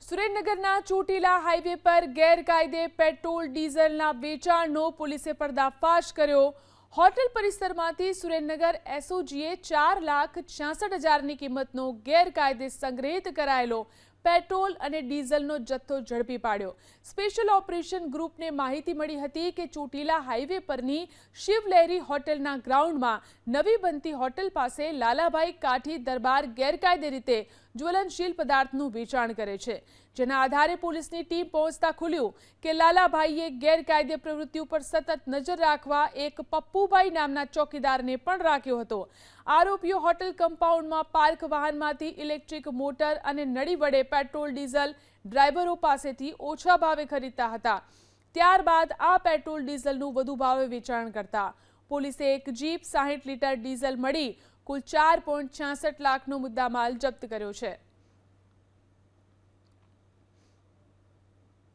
સુરેન્દ્રનગરના ચોટીલા હાઈવે પર ગેરકાયદે પેટ્રોલ ડીઝલના વેચાણનો પોલીસે પર્દાફાશ કર્યો। હોટેલ પરિસરમાંથી સુરેન્દ્રનગર એસઓજીએ 4,66,000ની કિંમતનો ગેરકાયદે સંગ્રહિત કરાયેલો પેટ્રોલ અને ડીઝલનો જથ્થો ઝડપી પાડ્યો। સ્પેશિયલ ઓપરેશન ગ્રુપને માહિતી મળી હતી કે ચોટીલા હાઈવે પરની શિવલહેરી હોટેલના ગ્રાઉન્ડમાં નવી બનતી હોટેલ પાસે લાલાભાઈ કાઠી દરબાર ગેરકાયદે રીતે જ્વલનશીલ પદાર્થનું વેચાણ કરે છે, જેના આધારે પોલીસની ટીમ પહોંચતા ખુલ્યું કે લાલાભાઈએ ગેરકાયદે પ્રવૃત્તિ ઉપર સતત નજર રાખવા એક પપ્પુભાઈ નામના ચોકીદારને પણ રાખ્યો હતો। આરોપીઓ હોટેલ કમ્પાઉન્ડમાં પાર્ક વાહનમાંથી ઇલેક્ટ્રિક મોટર અને નળી વડે પેટ્રોલ ડીઝલ ડ્રાઈવરો પાસેથી ઓછા ભાવે ખરીદતા હતા। ત્યારબાદ આ પેટ્રોલ ડીઝલનું વધુ ભાવે વેચાણ કરતા પોલીસે એક જીપ 60 લીટર ડીઝલ મળી કુલ 4.66 લાખનો મુદ્દામાલ જપ્ત કર્યો છે।